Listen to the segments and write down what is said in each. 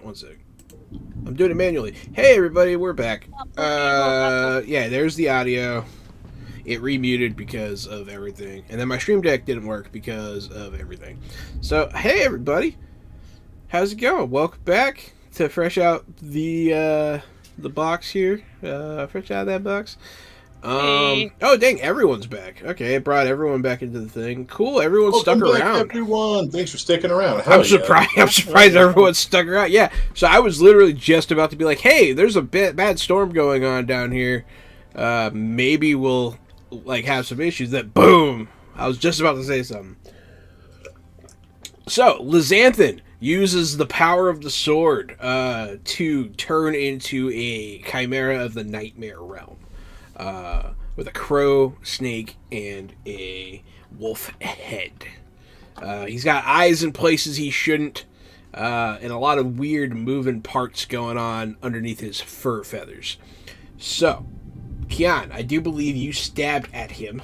One sec. I'm doing it manually. Hey, everybody, we're back. Yeah, there's the audio. It remuted because of everything. And then my stream deck didn't work because of everything. So, hey, everybody. How's it going? Welcome back to Fresh Out the box here. Fresh out of that box. Hey. Oh, dang, everyone's back. Okay, it brought everyone back into the thing. Cool, everyone stuck around. Everyone, thanks for sticking around. I'm surprised everyone stuck around. Yeah, so I was literally just about to be like, hey, there's a bad storm going on down here. Maybe we'll like have some issues. That boom! I was just about to say something. So, Lizanthan uses the power of the sword to turn into a chimera of the nightmare realm. With a crow, snake, and a wolf head. He's got eyes in places he shouldn't, and a lot of weird moving parts going on underneath his fur feathers. So, Kian, I do believe you stabbed at him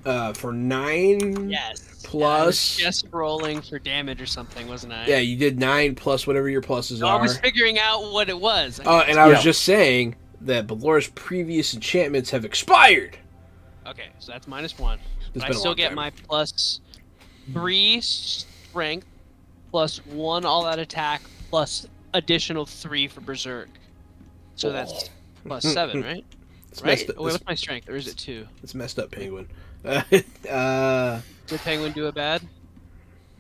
for 9 plus. I was just rolling for damage or something, wasn't I? Yeah, you did 9 plus whatever your pluses are. I was figuring out what it was. And I was just saying that Balora's previous enchantments have expired. Okay, so that's -1. But I still get my +3 strength, +1 all-out attack, plus additional 3 for berserk. So that's +7, right? Right? What's my strength, or is it 2? It's messed up, Penguin. Did Penguin do it bad?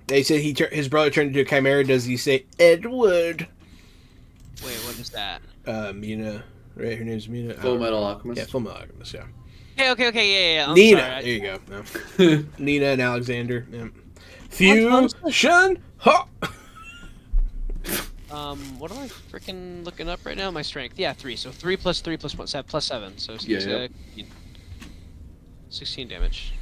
They said his brother turned into a chimera. Does he say Edward? Wait, what is that? Mina. Right, her name's Mina. Full Metal Alchemist. Yeah, Full Metal Alchemist, yeah. Okay, yeah. I'm Nina. sorry. There you go. No. Nina and Alexander. Yeah. Fusion. Ha! What am I freaking looking up right now? My strength. Yeah, 3. So 3 plus 3 plus 1, plus 7. So 16 damage.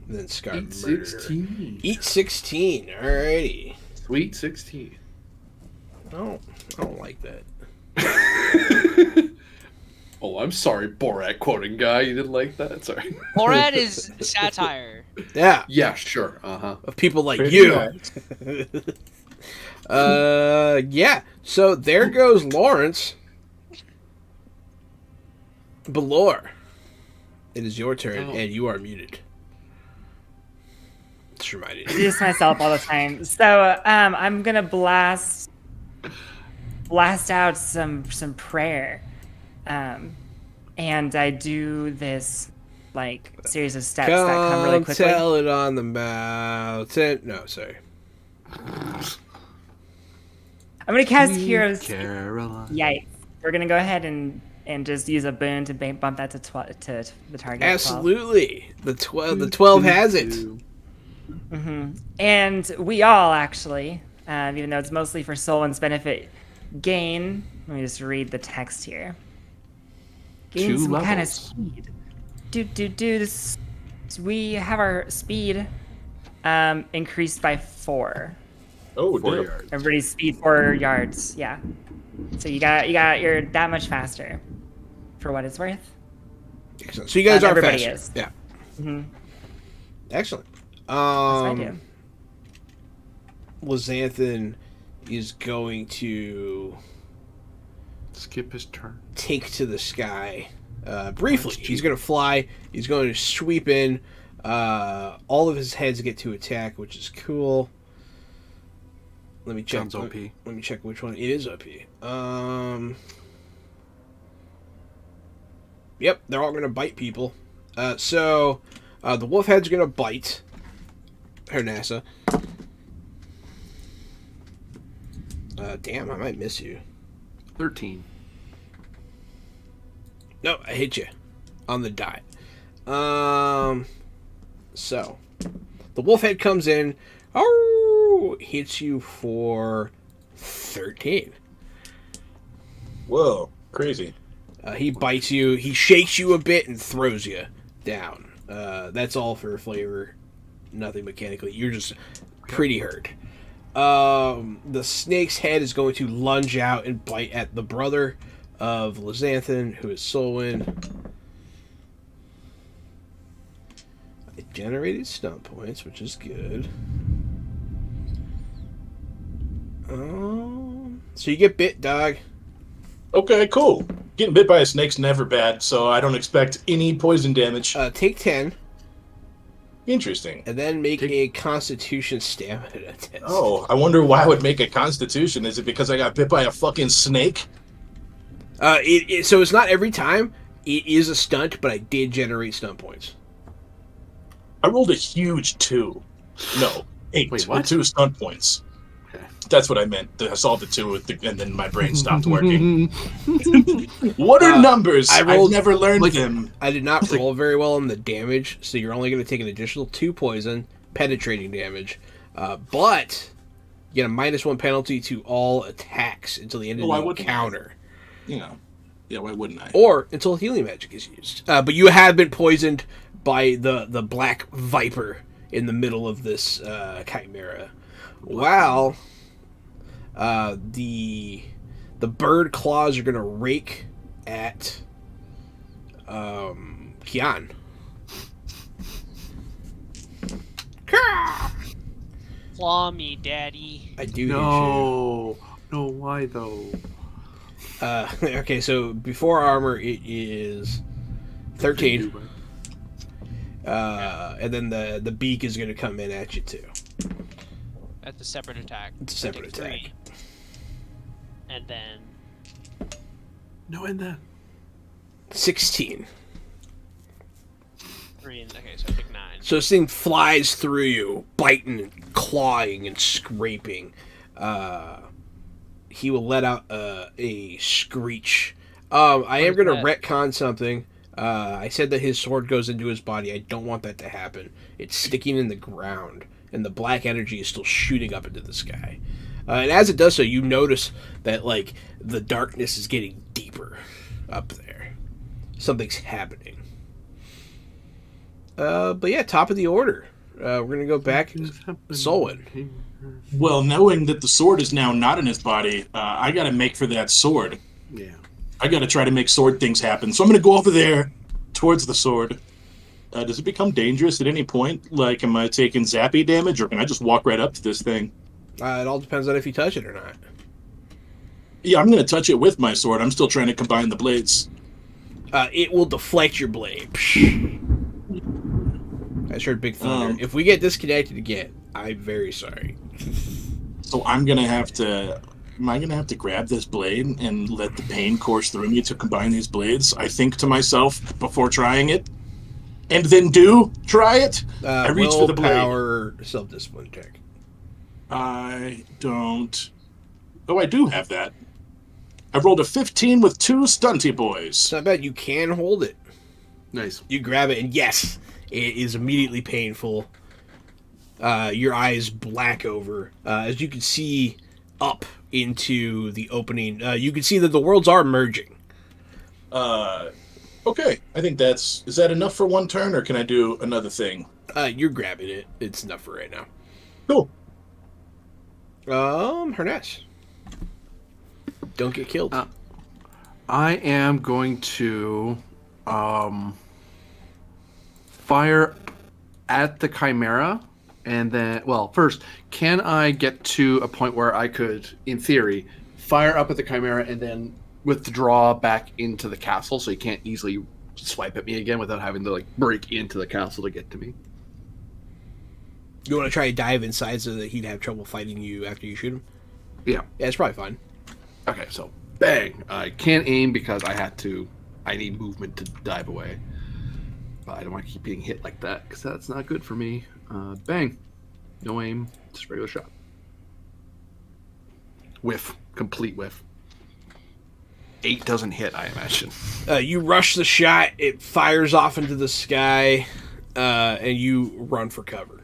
And then Scar Eat 16. Eat 16. Alrighty. Sweet 16. I don't like that. Oh, I'm sorry, Borat quoting guy. You didn't like that? Sorry. Borat is satire. Yeah. Yeah, sure. Of people like you. Yeah. So there goes Lawrence. Balor. It is your turn, and you are muted. Just reminded I do this myself all the time. So I'm gonna blast out some prayer, and I do this like series of steps that come really quickly. Tell it on the mountain. No, sorry. I'm gonna cast Heroes. Caroline. Yikes! We're gonna go ahead and just use a boon to bump that to the target. Absolutely, 12. The 12 has it. Mm-hmm. And we all actually, even though it's mostly for Solon's benefit, gain. Let me just read the text here. Gain 2 some levels. kind of speed. This, we have our speed increased by 4. Oh, 4 dear. yards. Everybody's speed 4 yards. Yeah. So you're that much faster, for what it's worth. Excellent. So you guys are everybody faster. is. Yeah. Mm-hmm. Excellent. That's what I do. Lizanthan is going to Skip his turn. take to the sky briefly. He's going to fly. He's going to sweep in. All of his heads get to attack, which is cool. Let me check. Sounds OP. Let me check which one. It is OP. Yep, they're all going to bite people. So the wolf head's going to bite Hernassa. Damn, I might miss you. 13. No, I hit you on the die. So the wolf head comes in. Oh, hits you for 13. Whoa, crazy. He bites you. He shakes you a bit and throws you down. That's all for flavor. Nothing mechanically. You're just pretty hurt. The snake's head is going to lunge out and bite at the brother of Lizanthan, who is Solwyn. It generated stun points, which is good. So you get bit, dog. Okay, cool. Getting bit by a snake's never bad, so I don't expect any poison damage. Take 10, Interesting. and then make a Constitution stamina test. Oh, I wonder why I would make a Constitution. Is it because I got bit by a fucking snake? So it's not every time. It is a stunt, but I did generate stunt points. I rolled a huge 2. No, 8. Wait, what? With 2 stunt points. Okay. That's what I meant. I saw the 2, and then my brain stopped working. What are numbers? I rolled- I've never learned them. I did not roll very well on the damage, so you're only going to take an additional 2 poison, penetrating damage. But you get a -1 penalty to all attacks until the end of Why the wouldn't I? encounter. You know, yeah, why wouldn't I? Or until healing magic is used. But you have been poisoned by the black viper in the middle of this chimera. Wow. The bird claws are going to rake at Kian. Claw me, daddy. I do No, why though? hit you. Okay, so before armor it is 13. And then the beak is going to come in at you too. That's a separate attack. It's a So I separate take attack. 3. And then No, and then 16. 3. Okay, so I take 9. So this thing flies through you, biting and clawing and scraping. He will let out a screech. I am going to retcon something. I said that his sword goes into his body. I don't want that to happen. It's sticking in the ground, and the black energy is still shooting up into the sky. And as it does so, you notice that like the darkness is getting deeper up there. Something's happening. But yeah, top of the order. We're gonna go back. Solwyn. Well, knowing that the sword is now not in his body, I got to make for that sword. yeah. I got to try to make sword things happen. So I'm going to go over there towards the sword. Does it become dangerous at any point? Like, am I taking zappy damage, or can I just walk right up to this thing? It all depends on if you touch it or not. Yeah, I'm going to touch it with my sword. I'm still trying to combine the blades. It will deflect your blade. I just heard big thunder. If we get disconnected again, I'm very sorry. So I'm going to have to... Am I going to have to grab this blade and let the pain course through me to combine these blades? I think to myself before trying it. And then try it? I reach for the blade. Willpower, self-discipline check. I don't... Oh, I do have that. I rolled a 15 with 2 stunty boys. It's not bad. You can hold it. Nice. You grab it, and yes, it is immediately painful. Your eyes black over. As you can see up into the opening, you can see that the worlds are merging. Okay. I think that's... Is that enough for one turn, or can I do another thing? You're grabbing it. It's enough for right now. Cool. Herness. Don't get killed. I am going to fire at the Chimera, and then, well, first, can I get to a point where I could, in theory, fire up at the Chimera and then withdraw back into the castle so he can't easily swipe at me again without having to, like, break into the castle to get to me? You want to try to dive inside so that he'd have trouble fighting you after you shoot him? Yeah. Yeah, it's probably fine. Okay, so bang. I can't aim because I need movement to dive away. But I don't want to keep being hit like that because that's not good for me. Bang. No aim. Just regular shot. Whiff. Complete whiff. 8 doesn't hit, I imagine. You rush the shot, it fires off into the sky, and you run for cover.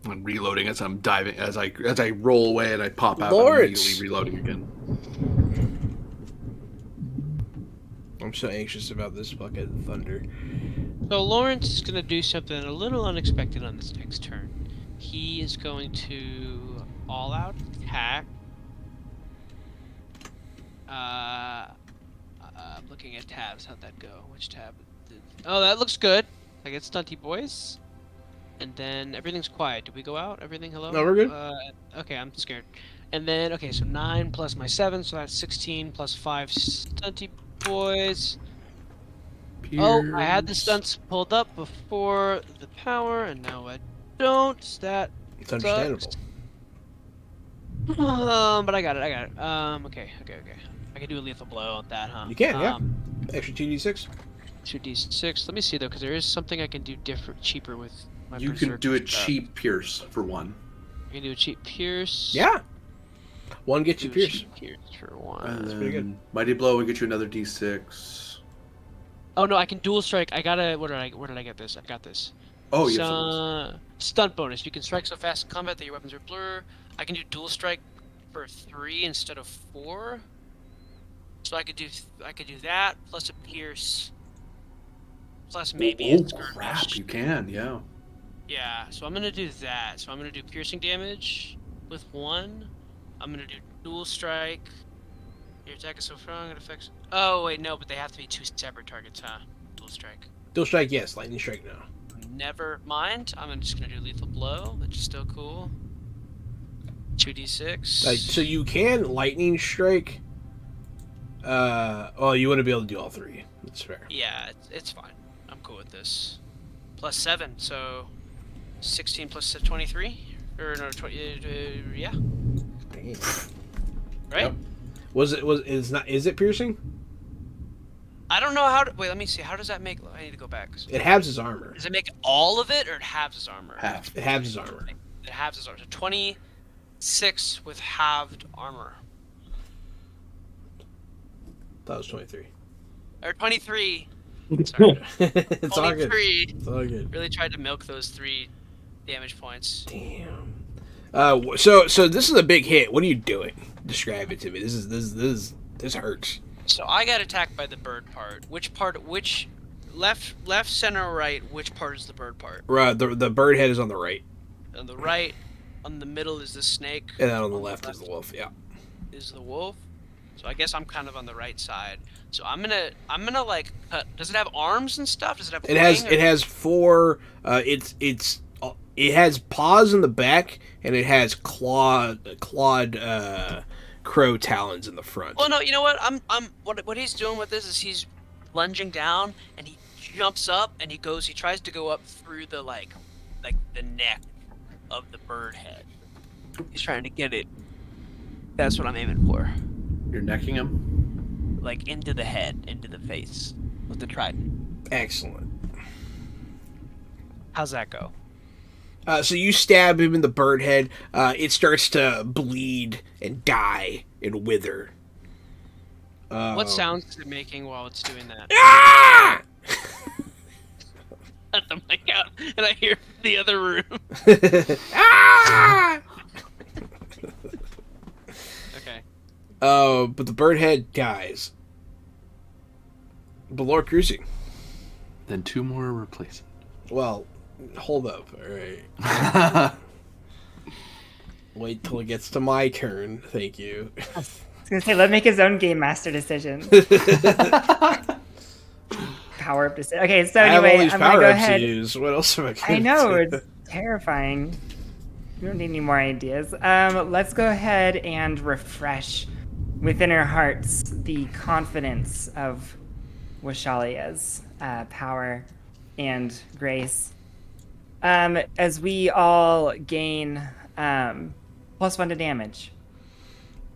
I'm reloading as I'm diving, as I roll away and I pop out. Lawrence. I'm immediately reloading again. I'm so anxious about this fucking thunder. So Lawrence is going to do something a little unexpected on this next turn. He is going to all-out attack. I'm looking at tabs. How'd that go? Which tab? Oh, that looks good. I get stunty boys. And then everything's quiet. Did we go out? Everything, hello? No, we're good. Okay, I'm scared. And then, okay, so 9 plus my 7, so that's 16 plus 5 stunty boys. Oh, I had the stunts pulled up before the power, and now I don't. That It's understandable. sucks. But I got it. Okay. I can do a lethal blow on that, huh? You can, yeah. Extra 2d6. 2d6. Let me see though, because there is something I can do different, cheaper with my. You can do a Berserker stuff. cheap pierce for 1. I can do a cheap pierce. Yeah. 1 gets you Do a pierce. cheap pierce for 1. And pretty good. then Mighty blow will get you another d6. Oh no, I can dual strike. I gotta. Where did I get this? I got this. Oh, yes. Stunt bonus. You can strike so fast in combat that your weapons are blur. I can do dual strike for 3 instead of 4. So I could do that plus a pierce. Plus maybe a Oh, skirmish. crap. You can, yeah. Yeah, so I'm gonna do that. So I'm gonna do piercing damage with 1. I'm gonna do dual strike. Your attack is so strong it affects. Oh wait, no, but they have to be 2 separate targets, huh? Dual strike. Dual strike, yes. Lightning strike, no. Never mind. I'm just gonna do lethal blow, which is still cool. 2d6. So you can lightning strike. Well, you wouldn't be able to do all 3. That's fair. Yeah, it's fine. I'm cool with this. Plus 7, so 16 plus 23, or no, 20. Yeah, Damn. right. Yep. Is it piercing? I don't know how to. Wait, let me see. How does that make? I need to go back. It halves his armor. Does it make all of it, or it halves his armor? Half. It halves his armor. It halves his armor. So 26 with halved armor, That was 23. or 23. Sorry, It's all good. 23. It's all good. Really tried to milk those 3 damage points. Damn. So this is a big hit. What are you doing? Describe it to me. This hurts. So I got attacked by the bird part. Which left, center, or right? Which part is the bird part? The bird head is on the right, On the right, on the middle is the snake. and then on the left is the wolf. Yeah. Is the wolf. So I guess I'm kind of on the right side. So I'm gonna like cut. Does it have arms and stuff? Does it have? It has 4. It has paws in the back, and it has clawed crow talons in the front. Well, no, you know what? What he's doing with this is he's lunging down and he jumps up and he tries to go up through the like the neck of the bird head. He's trying to get it. That's what I'm aiming for. You're necking him? Like into the head, into the face with the trident. Excellent. How's that go? So you stab him in the bird head. It starts to bleed and die and wither. What sounds is it making while it's doing that? Ah! Let the mic out, and I hear the other room. Ah! Okay. But the bird head dies. But Lord Cruising. Then 2 more replace Well, hold up. All right. it. Wait till it gets to my turn. Thank you. I was gonna say, let him make his own game master decision. Power up decision. Okay, so I have all anyway, these I'm gonna power go ups ahead. to use. What else am I I gonna know, do? it's terrifying. We don't need any more ideas. Let's go ahead and refresh within our hearts the confidence of Washalia's power and grace. As we all gain +1 to damage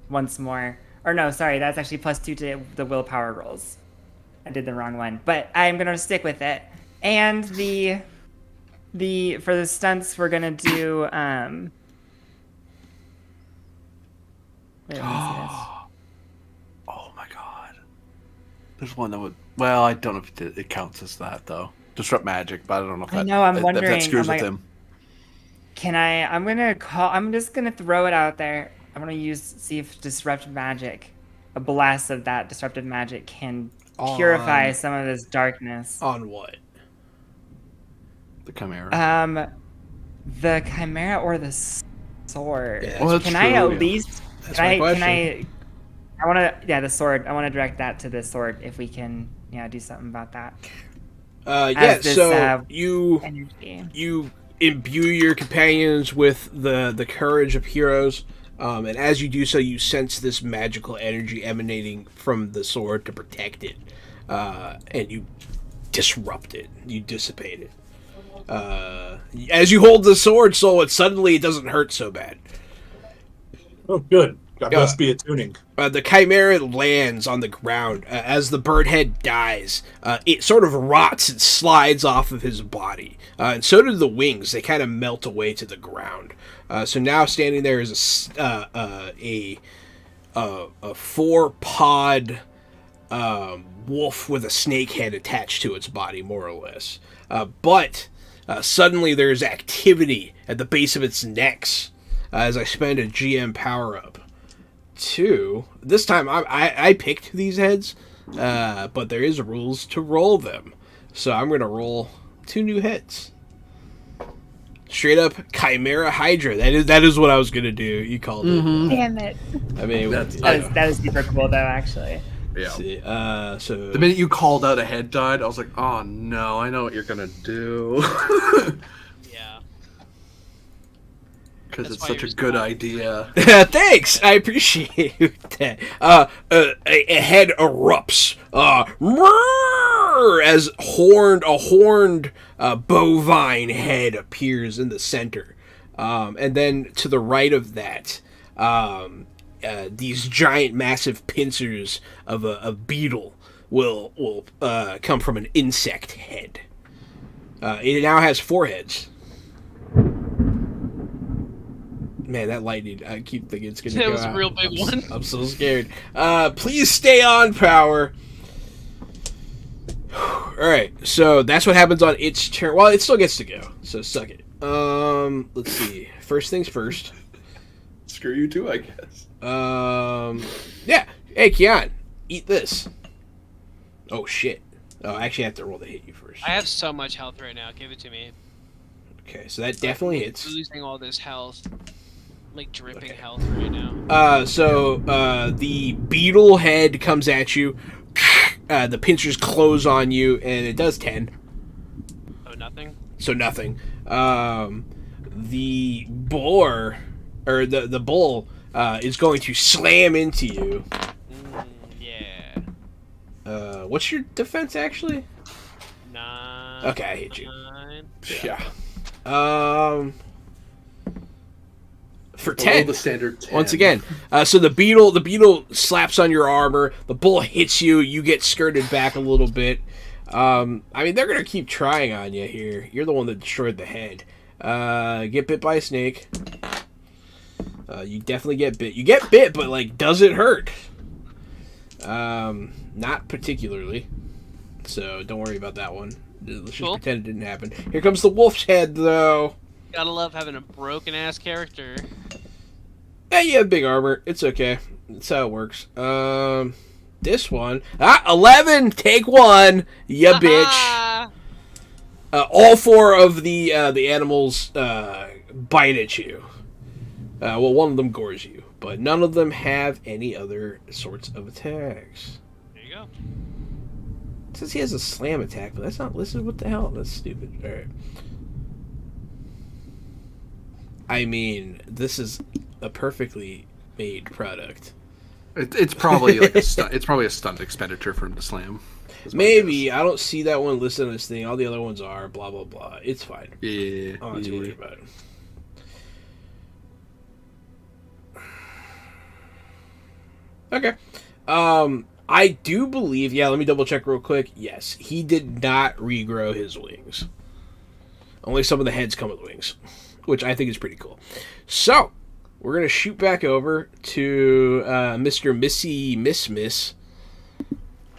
once more. Or no, sorry, that's actually +2 to the willpower rolls. I did the wrong one, but I'm gonna stick with it. And for the stunts, we're gonna do wait, let me see this. Oh my god. There's one that would. Well, I don't know if it counts as that though. Disrupt magic, but I don't know if that. I know, I'm if wondering, that screws I'm with like- him. Can I? I'm just gonna throw it out there. I'm gonna see if disrupt magic, a blast of that disruptive magic can purify some of this darkness. On what? The Chimera. The chimera or the sword. Yeah, Well, that's Can I true, at yeah. least? That's Can my I? question. I want to. Yeah, the sword. I want to direct that to the sword. If we can, do something about that. Yeah. As this, So you Energy. you imbue your companions with the courage of heroes. And as you do so, you sense this magical energy emanating from the sword to protect it. And you disrupt it. You dissipate it. As you hold the sword, suddenly it doesn't hurt so bad. Oh, good. That must be attuning. The chimera lands on the ground. As the bird head dies, it sort of rots and slides off of his body. And so do the wings. They kind of melt away to the ground. So now standing there is a 4-pod wolf with a snake head attached to its body, more or less. But suddenly there's activity at the base of its necks as I spend a GM power-up. 2. This time I picked these heads, but there is rules to roll them. So I'm going to roll 2 new heads. Straight up Chimera Hydra. That is what I was going to do. You called it. Damn it. I mean, that is super cool, though, actually. Yeah. See, so The minute you called out a head died, I was like, oh no, I know what you're going to do. Yeah. Because it's why such a you're good small. idea. Thanks, I appreciate that. A head erupts, as a horned bovine head appears in the center, and then to the right of that, these giant, massive pincers of a beetle will come from an insect head. It now has 4 heads. Man, that lightning, I keep thinking it's going to go That was out. a real big one. I'm so scared. Please stay on, Power. Alright, so that's what happens on its turn. Well, it still gets to go, so suck it. Let's see. First things first. Screw you too, I guess. Yeah. Hey, Kian, eat this. Oh, shit. Oh, I actually have to roll to hit you first. I have so much health right now. Give it to me. Okay, so that definitely hits. Losing all this health. Like dripping health right now. So the beetle head comes at you. The pincers close on you, and it does 10. Oh, nothing? So nothing. The boar, or the bull, is going to slam into you. Yeah. What's your defense, actually? 9. Okay, I hit you. 9. Yeah. For Below 10. the standard 10. Once again, so the beetle slaps on your armor. The bull hits you. You get skirted back a little bit. I mean, they're gonna keep trying on you here. You're the one that destroyed the head. Get bit by a snake. You definitely get bit. You get bit, but like, does it hurt? Not particularly. So don't worry about that one. Let's just pretend it didn't happen. Here comes the wolf's head, though. Gotta love having a broken ass character. Yeah, you have big armor. It's okay. That's how it works. This one. 11! Take 1! Ya bitch. All 4 of the animals bite at you. Well, one of them gores you, but none of them have any other sorts of attacks. There you go. It says he has a slam attack, but that's not listed. What the hell? That's stupid. Alright. I mean, this is a perfectly made product. It's probably like it's probably a stunt expenditure for him to slam. Maybe. I don't see that one listed on this thing. All the other ones are blah blah blah. It's fine. Yeah. I'm not too worried about it. Okay. I do believe, yeah, let me double check real quick. Yes, he did not regrow his wings. Only some of the heads come with wings, which I think is pretty cool. So, we're going to shoot back over to Mr. Missy Miss.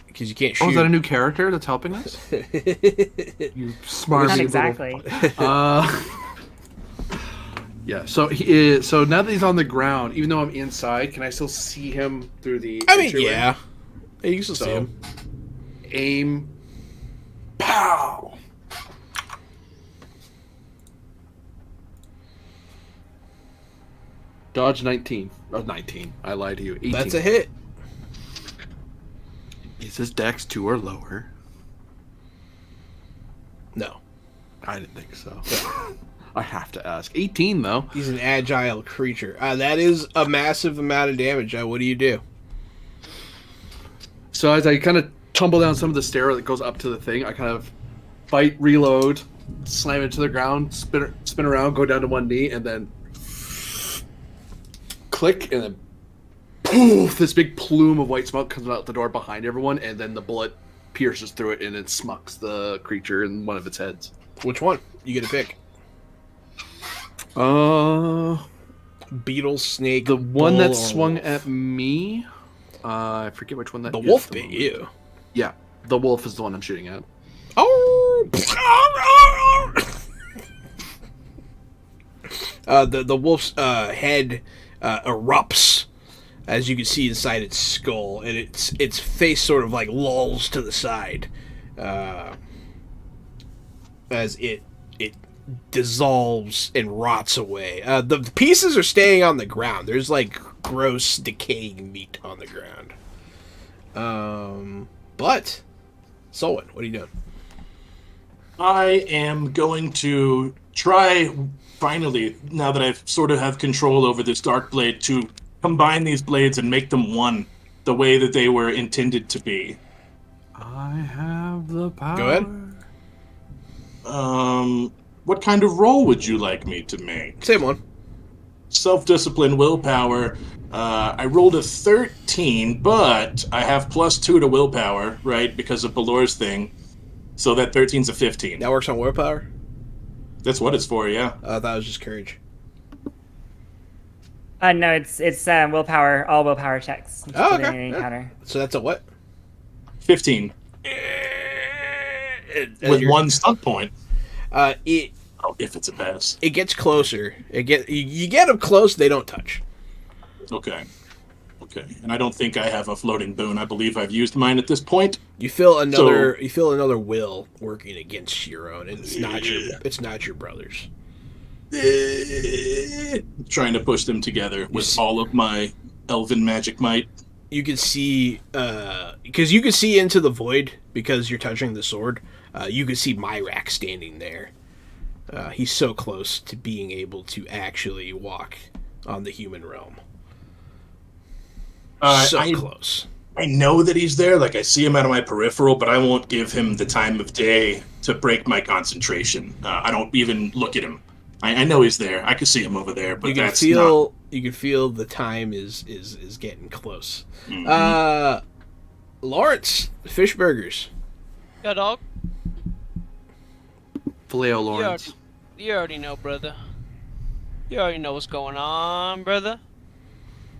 Because you can't shoot. Oh, is that a new character that's helping us? You smart Not little- exactly. Yeah. So he is, so now that he's on the ground, even though I'm inside, can I still see him through the? I mean, entryway? yeah. You can still see him. Aim. Pow. Dodge 19. Oh, 19. I lied to you. 18. That's a hit. Is his dex 2 or lower? No. I didn't think so. I have to ask. 18 though. He's an agile creature. That is a massive amount of damage. What do you do? So as I kind of tumble down some of the stair that goes up to the thing, I kind of bite, reload, slam it to the ground, spin around, go down to one knee, and then click, and then poof, this big plume of white smoke comes out the door behind everyone, and then the bullet pierces through it and it smucks the creature in one of its heads. Which one? You get a pick. Beetle, snake, the one bull, that swung at me. I forget which one that. The is wolf at the bit moment. you. Yeah, the wolf is the one I'm shooting at. Oh! The wolf's head erupts, as you can see inside its skull, and its face sort of like lolls to the side, as it dissolves and rots away. The pieces are staying on the ground. There's like gross decaying meat on the ground. But Solon, what are you doing? I am going to try, finally, now that I've sort of have control over this dark blade, to combine these blades and make them one, the way that they were intended to be. I have the power. Go ahead. What kind of roll would you like me to make? Same one. Self-discipline, willpower. I rolled a 13, but I have +2 to willpower, right, because of Balor's thing. So that 13's a 15. That works on willpower? That's what it's for, yeah. That was just courage. No, it's willpower, all willpower checks. Just Oh, put it okay. in any Yeah. counter. So that's a what? 15. With one stunt point. It Oh, if it's a pass. it gets closer. You get them close, they don't touch. Okay. And I don't think I have a floating boon. I believe I've used mine at this point. You feel another will working against your own, and it's not your brother's. Trying to push them together with all of my elven magic might. You can see because you can see into the void because you're touching the sword. You can see Myrak standing there. He's so close to being able to actually walk on the human realm. Close. I know that he's there. Like, I see him out of my peripheral, but I won't give him the time of day to break my concentration. I don't even look at him. I know he's there. I can see him over there, but You can feel the time is getting close. Mm-hmm. Lawrence, fish burgers. Yeah, dog. Filet-O Lawrence. You already know, brother. You already know what's going on, brother.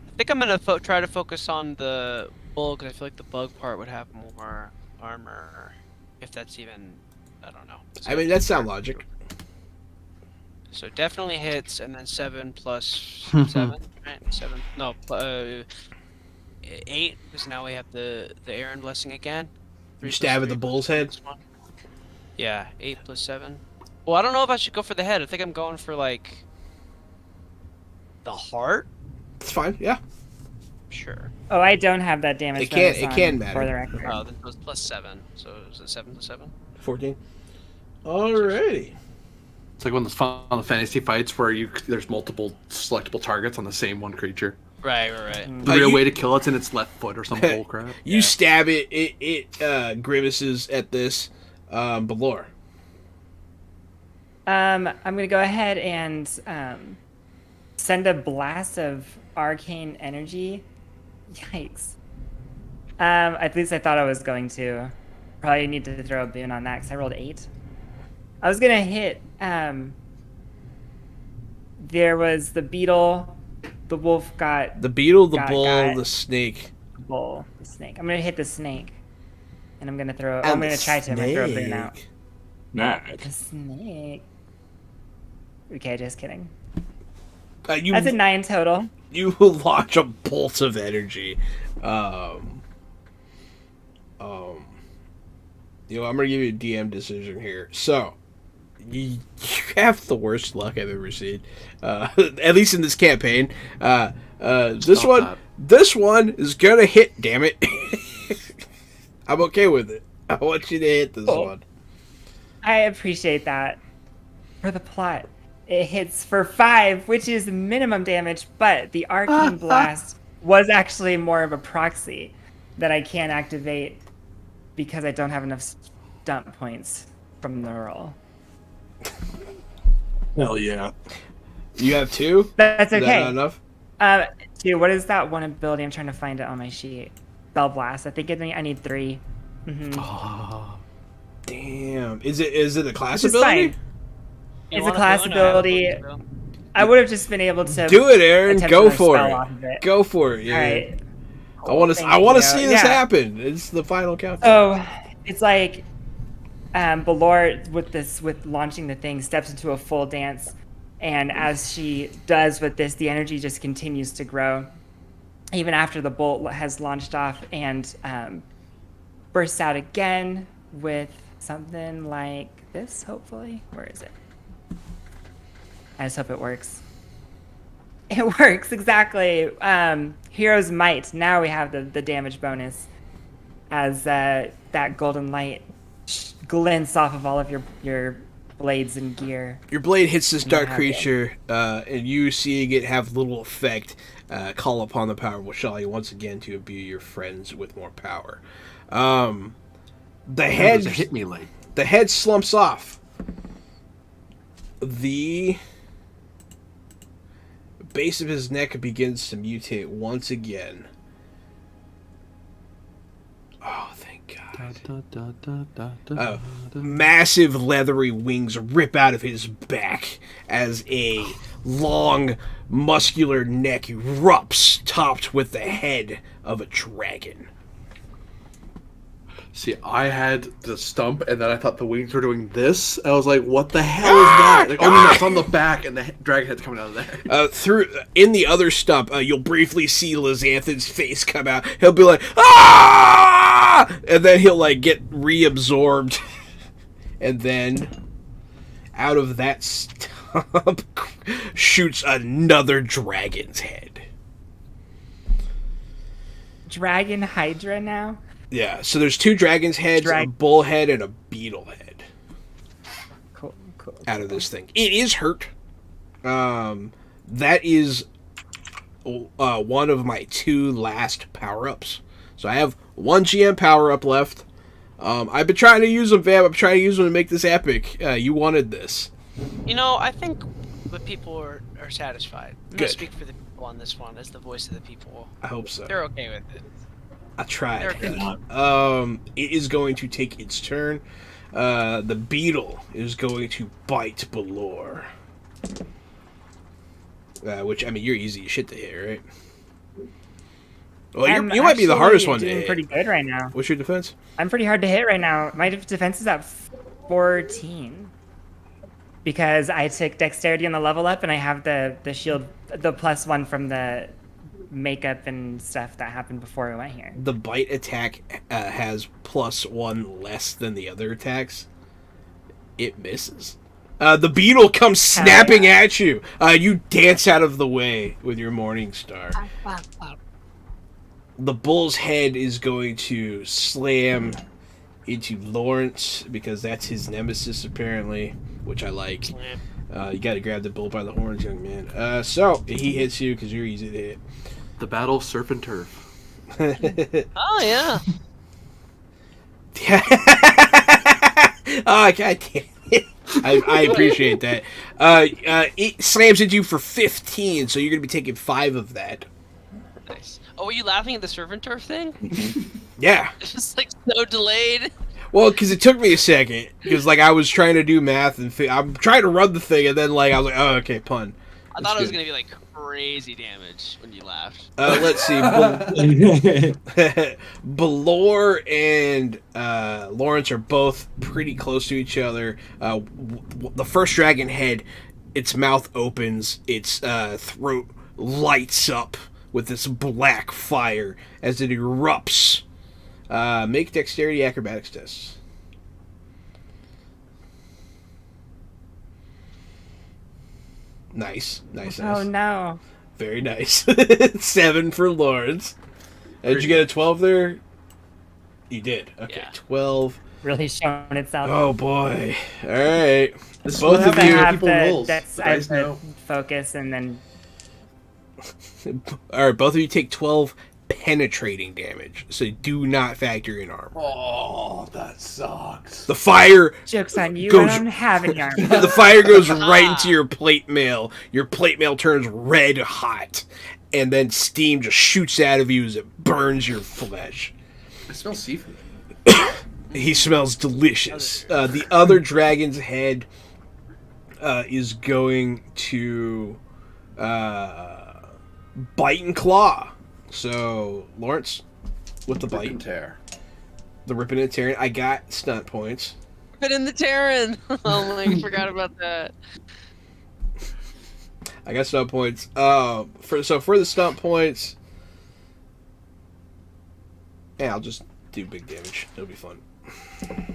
I think I'm gonna try to focus on the bull because I feel like the bug part would have more armor. If that's even, I don't know. I mean, that sounds logic. So definitely hits, and then 7 plus 7, right? 7. No, 8 because now we have the Aaron blessing again. You stab at the bull's head. Yeah, 8 plus 7. Well, I don't know if I should go for the head. I think I'm going for like the heart. It's fine. Yeah. Sure. Oh, I don't have that damage. It can matter. For the record. Oh, then it was plus 7. So is it 7 plus 7? 14. Alrighty. It's like one of those Final Fantasy fights where there's multiple selectable targets on the same one creature. Right. The real way to kill it's in its left foot or some bull crap. You stab it. It grimaces at this. Balor. I'm gonna go ahead and send a blast of arcane energy. Yikes. At least I thought I was going to. Probably need to throw a boon on that because I rolled 8. I was gonna hit. There was the beetle. The wolf got The beetle, the got- bull, got- the snake. the bull. The snake. I'm gonna hit the snake, and I'm gonna throw. And I'm the gonna try to. I'm gonna throw a boon out. snake. Knack. The snake. Okay, just kidding. You That's a 9 total. you launch a bolt of energy. I'm gonna give you a DM decision here. So, you have the worst luck I've ever seen, at least in this campaign. This one is gonna hit. Damn it! I'm okay with it. I want you to hit this one. I appreciate that. For the plot, It hits for 5, which is minimum damage, but the Arcane Blast was actually more of a proxy that I can't activate because I don't have enough stunt points from the roll. Hell yeah. You have 2? That's Is okay. that not enough? Dude, what is that one ability? I'm trying to find it on my sheet. Spell Blast. I think I need 3. Mm-hmm. Oh, damn. Is it a class Which is ability? fine. It's a class ability. I would have just been able to Do it, Aaron. attempt Go another for spell it. off of it. Go for it. Yeah. All right. I want to. Thank I want to you. see this Yeah. happen. It's the final countdown. Oh, it's like Balor with launching the thing steps into a full dance, and as she does with this, the energy just continues to grow, even after the bolt has launched off, and bursts out again with something like this. Hopefully, where is it? I just hope it works. It works exactly. Hero's Might. Now we have the damage bonus as that golden light glints off of all of your blades and gear. Your blade hits this dark have creature, and you seeing it have little effect. Call upon the power of Washalia once again to imbue your friends with more power. The head hit me like. The head slumps off. The base of his neck begins to mutate once again. Oh, thank God. Massive leathery wings rip out of his back as a long, muscular neck erupts, topped with the head of a dragon. See, I had the stump, and then I thought the wings were doing this. I was like, "What the hell is that?" Like, oh no, it's on the back, and the dragon head's coming out of there. In the other stump, you'll briefly see Lizanthan's face come out. He'll be like, "Ah!" And then he'll like get reabsorbed, and then out of that stump shoots another dragon's head. Dragon Hydra now. Yeah, so there's 2 dragon's heads, a bull head, and a beetle head. Cool. Out of this thing. It is hurt. That is one of my 2 last power-ups. So I have 1 GM power-up left. I've been trying to use them, Vamp. I'm trying to use them to make this epic. You wanted this. I think the people are satisfied. I'm Good. going to speak for the people on this one as the voice of the people. I hope so. They're okay with it. I tried. They're It is going to take its turn. The beetle is going to bite Balor. Which, I mean, you're easy as shit to hit, right? Well, you might be the hardest one to hit. I'm pretty good right now. What's your defense? I'm pretty hard to hit right now. My defense is at 14. Because I took dexterity on the level up, and I have the shield, the +1 from the makeup and stuff that happened before I went here. The bite attack has +1 less than the other attacks. It misses. The beetle comes snapping at you. You dance out of the way with your Morning Star. The bull's head is going to slam into Lawrence because that's his nemesis apparently, which I like. You got to grab the bull by the horns, young man. So he hits you because you're easy to hit. The battle of surf and turf. Oh, yeah. Oh, God damn it. I appreciate that. It slams into you for 15, so you're going to be taking 5 of that. Nice. Oh, were you laughing at the surf and turf thing? Yeah. It's just like so delayed. Well, because it took me a second. Because, like, I was trying to do math and I'm trying to run the thing, and then, like, I was like, oh, okay, pun. I thought it was going to be, like, crazy damage when you laughed. Let's see. Balor and Lawrence are both pretty close to each other. The first dragon head, its mouth opens, its throat lights up with this black fire as it erupts. Make dexterity acrobatics tests. Nice. Oh no. Very nice. 7 for Lawrence. Did you get a 12 there? You did. Okay, Yeah. 12 really shown itself. Oh boy! All right, This is both what of happens you. when have people the, rolls. that's The I have dice the know. focus, and then All right, both of you take 12 penetrating damage. So do not factor in armor. Oh, that sucks. The fire joke's on you. Goes- I don't have any armor. the fire goes right into your plate mail. Your plate mail turns red hot, and then steam just shoots out of you as it burns your flesh. I smell seafood. He smells delicious. The other dragon's head is going to bite and claw. So, Lawrence, with the Rip and bite, tear. the ripping and tearing, I got stunt points. Put in the Terran. Oh my, I forgot about that. I got stunt points. For the stunt points, yeah, I'll just do big damage. It'll be fun. What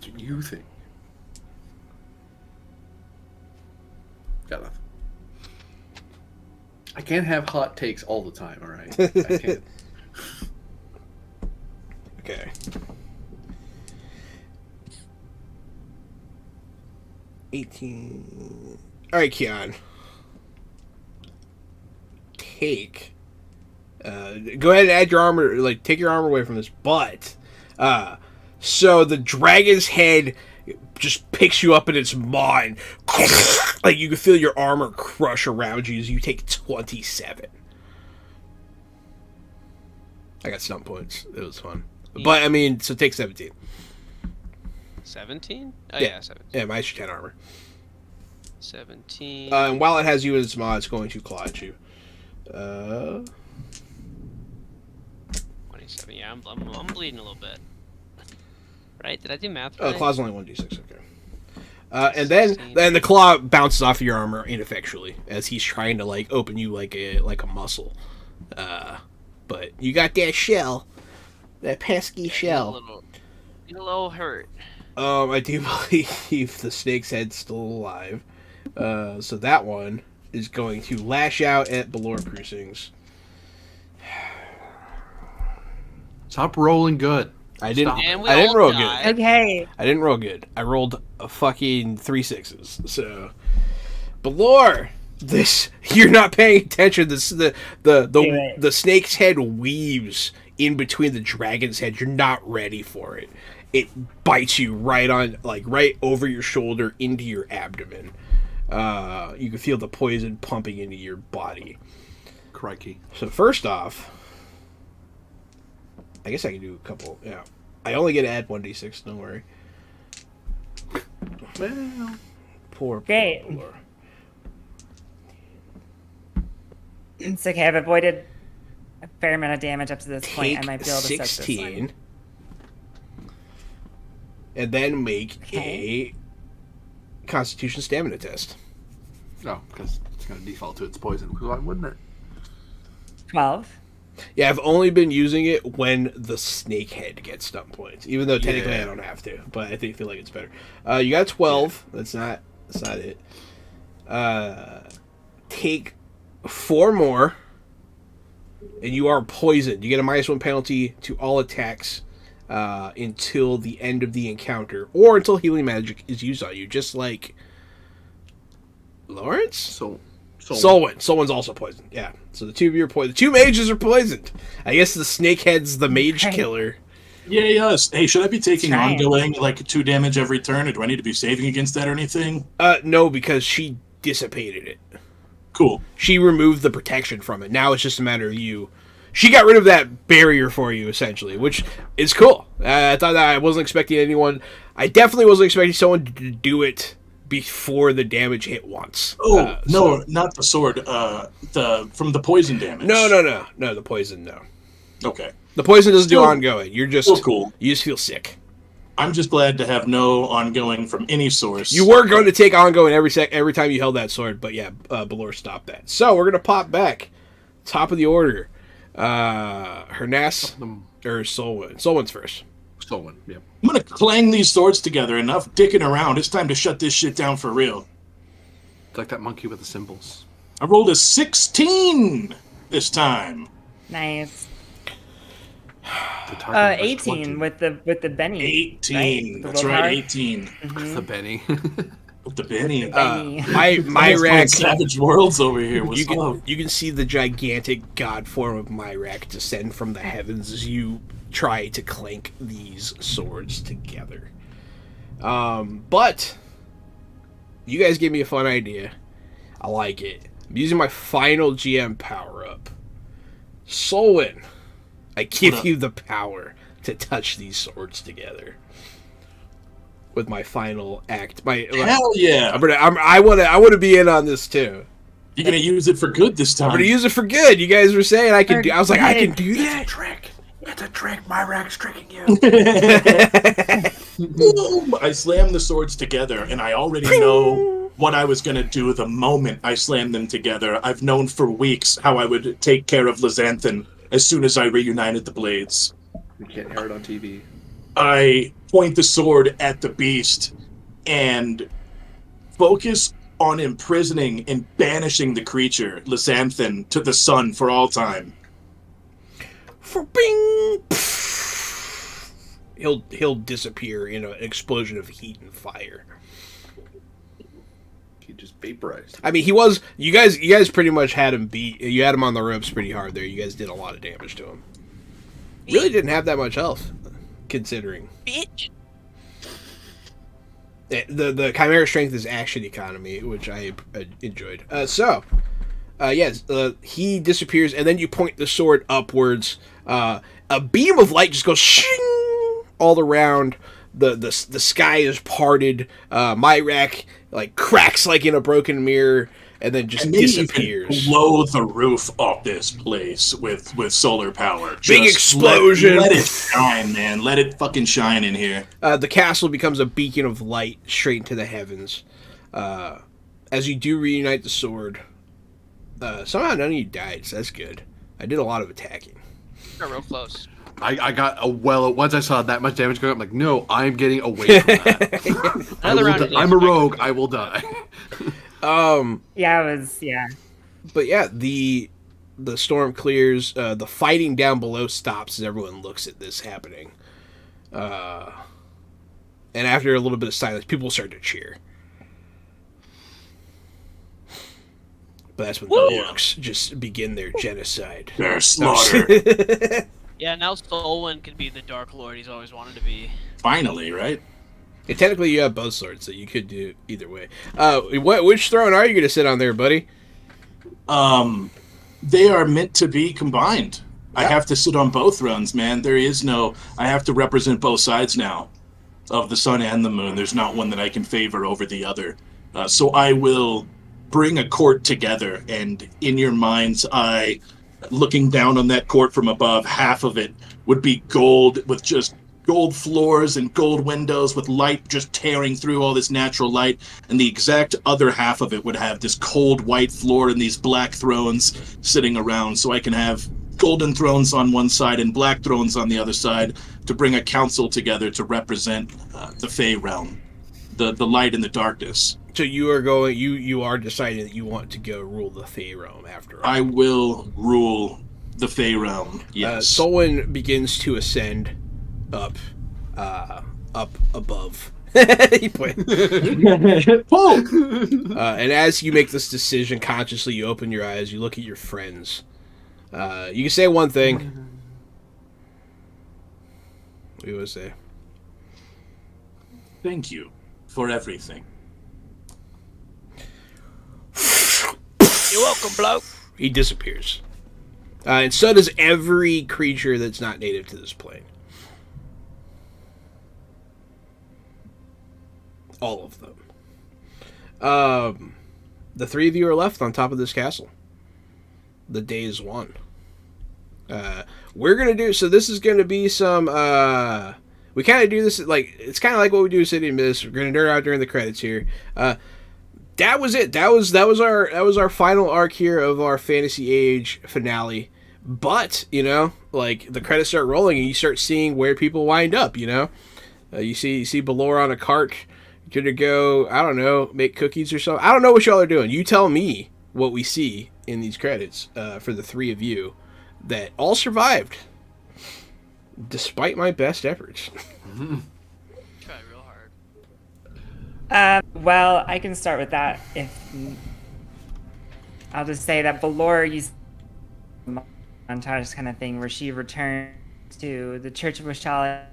do you think? Got nothing. I can't have hot takes all the time, alright? I can't. Okay. 18. All right, Keon. Take. Go ahead and add your armor. Like, take your armor away from this. But, so the dragon's head just picks you up in its maw, and like you can feel your armor crush around you as you take 27. I got stunt points. It was fun. But I mean, so take 17. 17? Oh Yeah. yeah, 17. Yeah, minus your 10 armor. 17. And while it has you in its maw, it's going to claw at you. 27. Yeah, I'm bleeding a little bit. Right? Did I do math right? Claw's only 1d6, okay. And then the claw bounces off your armor ineffectually as he's trying to like open you like a muscle. But you got that shell, that pesky shell. Get a little hurt. I do believe the snake's head's still alive. So that one is going to lash out at Belor Cruisings. Stop rolling good. I didn't. And we I didn't all roll died. good. Okay. I didn't roll good. I rolled a fucking 3 6s. So, Belor, this you're not paying attention. This the snake's head weaves in between the dragon's head. You're not ready for it. It bites you right over your shoulder into your abdomen. You can feel the poison pumping into your body. Crikey. So first off, I guess I can do a couple. Yeah, I only get to add 1d6. Don't worry. Well, Poor Great. Belor. It's okay. I've avoided a fair amount of damage up to this point. I Take might be able to soak this 16, one. and then make Okay. a Constitution stamina test. no, because it's going to default to its poison. Why wouldn't it? 12. Yeah, I've only been using it when the snake head gets stunt points, even though technically Yeah. I don't have to. But I feel like it's better. You got 12. That's not it. Take 4 more, and you are poisoned. You get a -1 penalty to all attacks until the end of the encounter, or until healing magic is used on you, just like Lawrence? Solwyn. Also poisoned. Yeah. So the two of you are poisoned. The 2 mages are poisoned. I guess the snakehead's the mage Right. killer. Yeah, yes. Hey, should I be taking Trying. ongoing, like, 2 damage every turn, or do I need to be saving against that or anything? No, because she dissipated it. Cool. She removed the protection from it. Now it's just a matter of you. She got rid of that barrier for you, essentially, which is cool. I thought that I wasn't expecting anyone. I definitely wasn't expecting someone to do it before the damage hit once. Oh, no, not the sword. From the poison damage. No, the poison, no. Okay. The poison doesn't do Still- ongoing. You're just Still cool. You just feel sick. I'm just glad to have no ongoing from any source. You were going to take ongoing every time you held that sword, but yeah, Belor stopped that. So we're gonna pop back, top of the order. Hernas or Solwyn. Solwyn's first. Stolen, yep. I'm gonna clang these swords together. Enough dicking around. It's time to shut this shit down for real. It's like that monkey with the symbols. I rolled a 16 this time. Nice. target. 18 with the Benny. 18. Right? That's right, 18. Mhm. The Benny. With the Benny. Benny. My rack. Savage Worlds over here. What's You up? can see the gigantic god form of Myrak descend from the heavens as you try to clank these swords together. But you guys gave me a fun idea. I like it. I'm using my final GM power up. Solwyn, I give you the power to touch these swords together. With my final act, Hell yeah! I want to be in on this too. You're gonna use it for good this time. I'm gonna use it for good. You guys were saying I can do. I was like, I can do It's that. a trick. It's a trick. My rack's tricking you. Boom! I slammed the swords together, and I already know what I was gonna do the moment I slammed them together. I've known for weeks how I would take care of Lizanthan as soon as I reunited the blades. We can't air it on TV. I point the sword at the beast and focus on imprisoning and banishing the creature, Lizanthan, to the sun for all time. For bing. He'll disappear in an explosion of heat and fire. He just vaporized. I mean, he was. You guys pretty much had him beat. You had him on the ropes pretty hard there. You guys did a lot of damage to him. Really didn't have that much health, considering. Bitch. The Chimera strength is action economy, which I enjoyed. He disappears, and then you point the sword upwards. A beam of light just goes shing all around. The sky is parted. Myrak cracks like in a broken mirror, and then just disappears. You can blow the roof off this place with solar power. Big explosion. Let it shine, man. Let it fucking shine in here. The castle becomes a beacon of light straight into the heavens. As you do reunite the sword, somehow none of you died, so that's good. I did a lot of attacking. Got real close. I got once I saw that much damage going, I'm like, no, I'm getting away from that. I'm a rogue. I will die. Yeah. But yeah, the storm clears. The fighting down below stops as everyone looks at this happening. And after a little bit of silence, people start to cheer. But that's when the orcs just begin their genocide. Their slaughter. Yeah, now Solwyn can be the Dark Lord he's always wanted to be. Finally, right? And technically, you have both swords, so you could do either way. Which throne are you going to sit on there, buddy? They are meant to be combined. I have to sit on both thrones, man. I have to represent both sides now of the sun and the moon. There's not one that I can favor over the other. So I will bring a court together, and in your mind's eye, looking down on that court from above, half of it would be gold with just gold floors and gold windows with light just tearing through all this natural light, and the exact other half of it would have this cold white floor and these black thrones sitting around, so I can have golden thrones on one side and black thrones on the other side to bring a council together to represent the Fey realm, the light and the darkness. So you are deciding that you want to go rule the Fey realm after all. I will rule the Fey realm, yes. Solwyn begins to ascend up above. He put. And as you make this decision consciously, you open your eyes, you look at your friends. You can say one thing. What do you want to say? Thank you for everything. You're welcome, bloke. He disappears. And so does every creature that's not native to this plane. All of them. The three of you are left on top of this castle. The day is won. We're going to do... So this is going to be some... we kind of do this... It's kind of like what we do with City of Mist. We're going to nerd out during the credits here. That was it. That was our final arc here of our Fantasy Age finale. But, the credits start rolling and you start seeing where people wind up, You see Belor on a cart. You're going to go, I don't know, make cookies or something. I don't know what y'all are doing. You tell me what we see in these credits for the three of you that all survived. Despite my best efforts. Try real hard. Well, I can start with that. If I'll just say that Valor used montage kind of thing where she returned to the Church of Washalia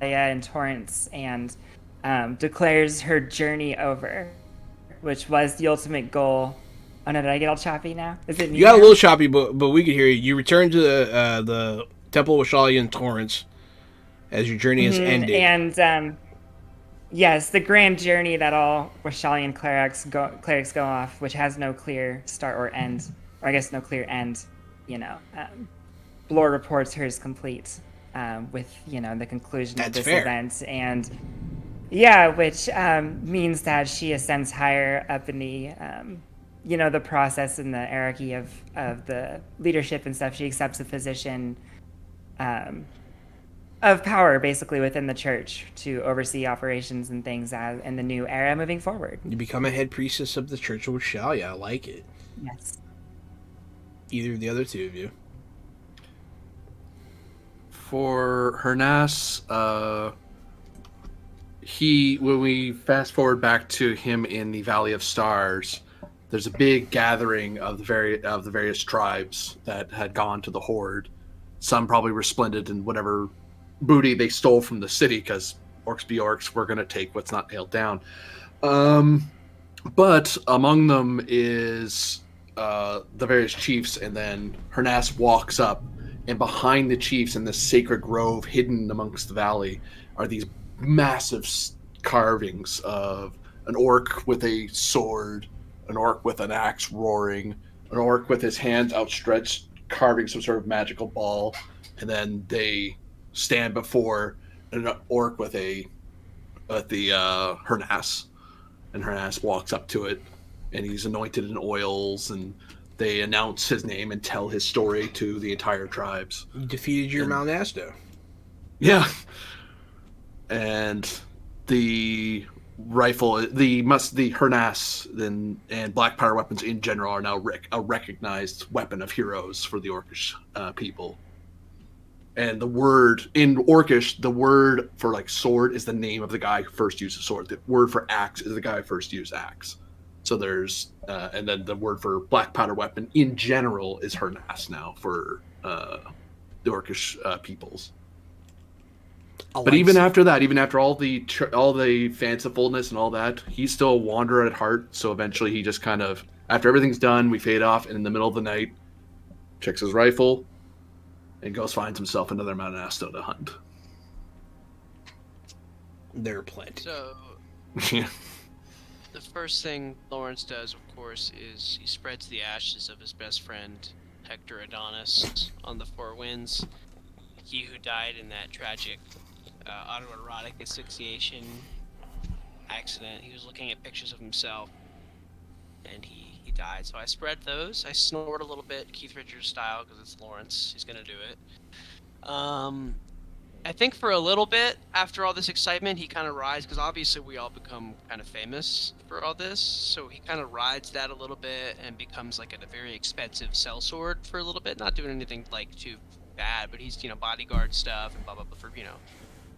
in Torrance and declares her journey over, which was the ultimate goal. Oh no, did I get all choppy now? Is it me You got now? a little choppy, but we could hear you. You returned to the Temple of Washalia in Torrance as your journey has ended. And yes, the grand journey that all Washalian clerics go off, which has no clear start or end, or I guess no clear end. Blore reports hers complete with the conclusion of this event, and which means that she ascends higher up in the the process and the hierarchy of the leadership and stuff. She accepts a position of power, basically, within the church to oversee operations and things in the new era moving forward. You become a head priestess of the Church of Washalia. I like it. Yes. Either of the other two of you. For Hernas, when we fast forward back to him in the Valley of Stars, there's a big gathering of the various tribes that had gone to the Horde. Some probably resplendent in whatever booty they stole from the city, because orcs be orcs, we're going to take what's not nailed down. But among them is the various chiefs, and then Hernas walks up, and behind the chiefs in this sacred grove hidden amongst the valley are these massive carvings of an orc with a sword, an orc with an axe roaring, an orc with his hands outstretched carving some sort of magical ball, and then they stand before an orc with the Hernas, and Hernas walks up to it, and he's anointed in oils, and they announce his name and tell his story to the entire tribes. You defeated your Mount Asto. Yeah. And the rifle, the Hernas and black powder weapons in general are now a recognized weapon of heroes for the Orcish people. And the word in Orcish, the word for like sword is the name of the guy who first used a sword. The word for axe is the guy who first used axe. So there's, and then the word for black powder weapon in general is Hernas now for the Orcish peoples. But even after that, even after all the fancifulness and all that, he's still a wanderer at heart. So eventually he just kind of, after everything's done, we fade off, and in the middle of the night, checks his rifle, and finds himself another Mount Asto to hunt. There are plenty. So, Yeah. the first thing Lawrence does, of course, is he spreads the ashes of his best friend, Hector Adonis, on the Four Winds. He who died in that tragic autoerotic asphyxiation accident. He was looking at pictures of himself, and he died. So I spread those. I snored a little bit, Keith Richards style, because it's Lawrence. He's gonna do it. I think for a little bit, after all this excitement, he kind of rides, because obviously we all become kind of famous for all this, so he kind of rides that a little bit and becomes like a very expensive sellsword for a little bit, not doing anything like too bad, but he's, bodyguard stuff and blah, blah, blah, for,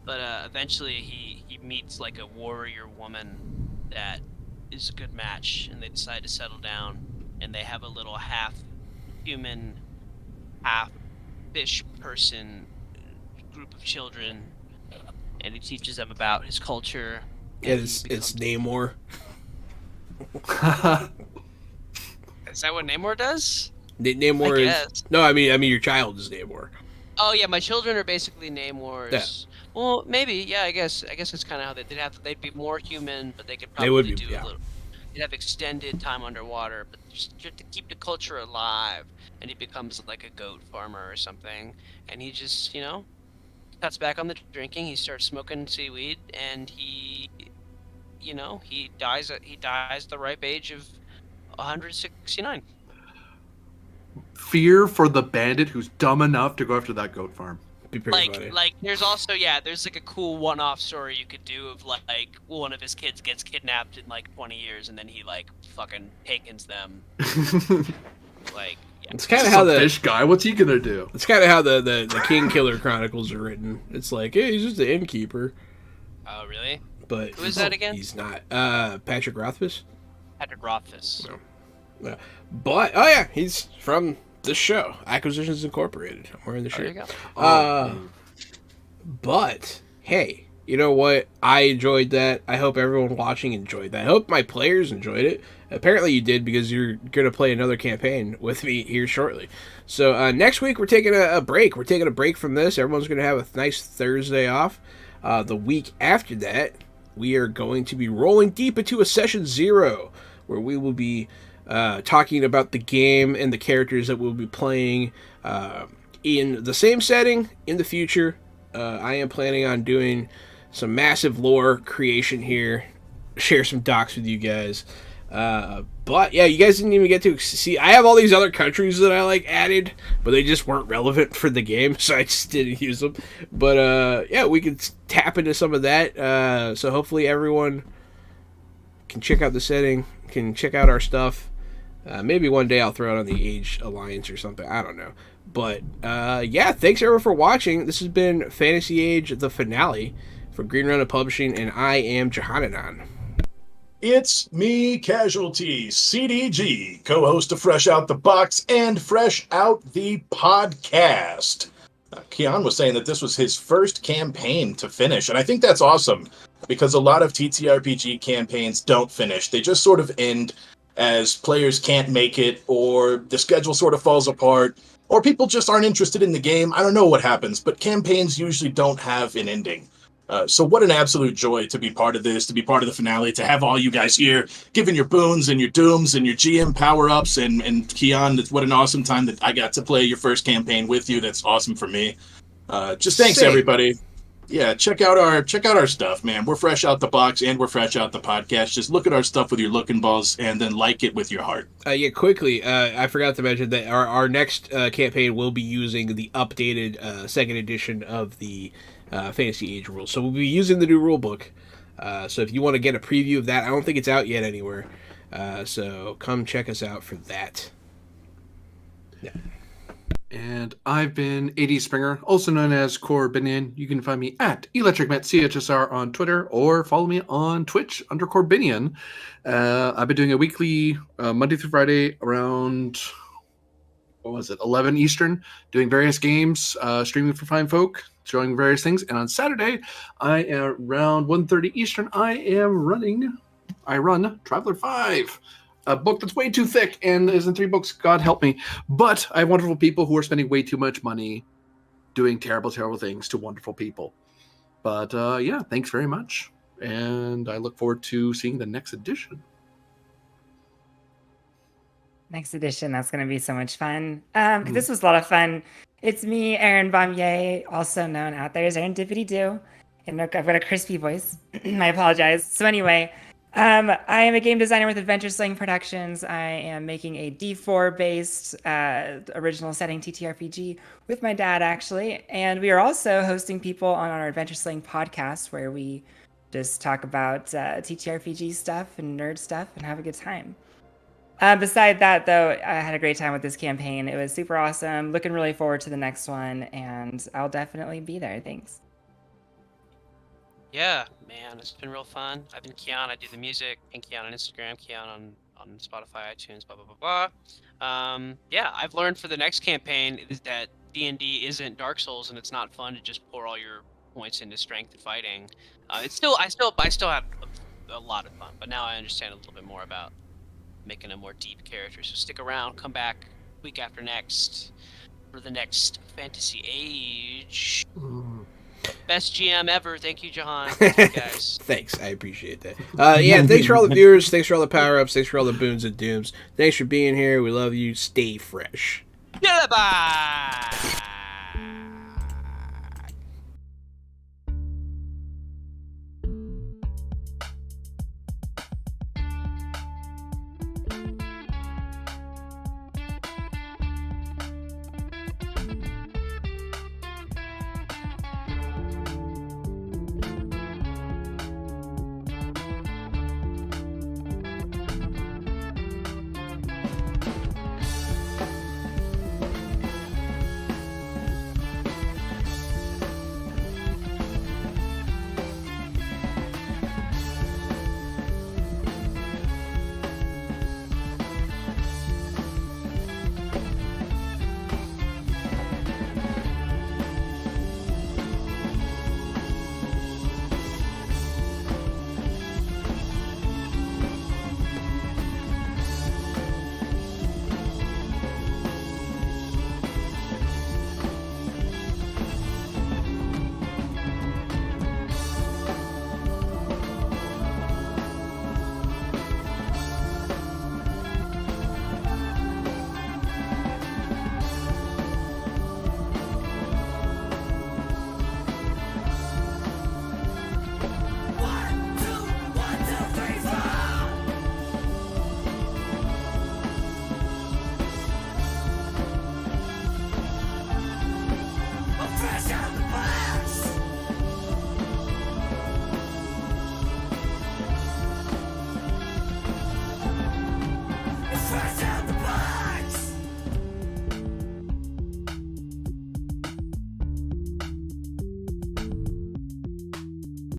but eventually he meets like a warrior woman that is a good match, and they decide to settle down, and they have a little half human, half fish person group of children, and he teaches them about his culture. It's Namor. Is that what Namor does? Namor I is guess. no. I mean your child is Namor. Oh yeah, my children are basically Namor's. Yeah. Well, maybe. Yeah, I guess it's kind of how they'd be more human, but they could probably They would be, do yeah. a little. They'd have extended time underwater, but just to keep the culture alive. And he becomes like a goat farmer or something, and he just cuts back on the drinking. He starts smoking seaweed, and he dies at the ripe age of 169. Fear for the bandit who's dumb enough to go after that goat farm. Be pretty funny. Like there's also there's like a cool one-off story you could do of like one of his kids gets kidnapped in like 20 years, and then he like fucking takens them. Like It's kind of how the fish guy. What's he gonna do? It's kind of how the King Killer Chronicles are written. It's like, hey, he's just the innkeeper. Oh, really? But who is that again? He's not. Patrick Rothfuss. Patrick Rothfuss. No. But he's from this show, Acquisitions Incorporated. I'm wearing the shirt. There you go. But hey, you know what? I enjoyed that. I hope everyone watching enjoyed that. I hope my players enjoyed it. Apparently you did, because you're going to play another campaign with me here shortly. So next week we're taking a break. We're taking a break from this. Everyone's going to have a nice Thursday off. The week after that, we are going to be rolling deep into a session 0, where we will be talking about the game and the characters that we'll be playing in the same setting in the future. I am planning on doing some massive lore creation here, share some docs with you guys. But yeah, you guys didn't even get to see. I have all these other countries that I added, but they just weren't relevant for the game, so I just didn't use them. But yeah, we can tap into some of that. So hopefully everyone can check out the setting, can check out our stuff. Maybe one day I'll throw it on the Age Alliance or something. I don't know. But yeah, thanks everyone for watching. This has been Fantasy Age, the finale, for Green Run Publishing, and I am Johananon. It's me, Casualty, CDG, co-host of Fresh Out the Box and Fresh Out the Podcast. Keon was saying that this was his first campaign to finish, and I think that's awesome, because a lot of TTRPG campaigns don't finish. They just sort of end as players can't make it, or the schedule sort of falls apart, or people just aren't interested in the game. I don't know what happens, but campaigns usually don't have an ending. So what an absolute joy to be part of this, to be part of the finale, to have all you guys here, giving your boons and your dooms and your GM power-ups, and Keon, what an awesome time that I got to play your first campaign with you. That's awesome for me. Just thanks, everybody. Yeah, check out our stuff, man. We're Fresh Out the Box and we're Fresh Out the Podcast. Just look at our stuff with your looking balls and then like it with your heart. Yeah, quickly, I forgot to mention that our next campaign will be using the updated second edition of the Fantasy Age rules. So we'll be using the new rule book. So if you want to get a preview of that, I don't think it's out yet anywhere. So come check us out for that. Yeah. And I've been AD Springer, also known as Corbinian. You can find me at ElectricMetCHSR on Twitter, or follow me on Twitch under Corbinian. I've been doing a weekly Monday through Friday around 11 Eastern, doing various games, streaming for fine folk, showing various things. And on Saturday, I am around 1:30 Eastern. I run Traveler 5. A book that's way too thick and is in 3 books. God help me. But I have wonderful people who are spending way too much money doing terrible, terrible things to wonderful people. But yeah, thanks very much. And I look forward to seeing the next edition. Next edition, that's going to be so much fun. This was a lot of fun. It's me, Aaron Baumier, also known out there as Aaron Dippity Doo. And I've got a crispy voice. I apologize. So anyway, I am a game designer with Adventure Sling Productions. I am making a D4-based original setting TTRPG with my dad, actually. And we are also hosting people on our Adventure Sling podcast, where we just talk about TTRPG stuff and nerd stuff and have a good time. Beside that, though, I had a great time with this campaign. It was super awesome. Looking really forward to the next one, and I'll definitely be there. Thanks. Yeah, man, it's been real fun. I've been Keon. I do the music. And Keon on Instagram, Keon on Spotify, iTunes, blah, blah, blah, blah. Yeah, I've learned for the next campaign is that D&D isn't Dark Souls, and it's not fun to just pour all your points into strength and fighting. I still have a lot of fun, but now I understand a little bit more about making a more deep character. So stick around, come back week after next for the next Fantasy Age. Best GM ever. Thank you, Jahan. Thank you, guys. Thanks. I appreciate that. Yeah, thanks for all the viewers. Thanks for all the power-ups. Thanks for all the boons and dooms. Thanks for being here. We love you. Stay fresh. Goodbye.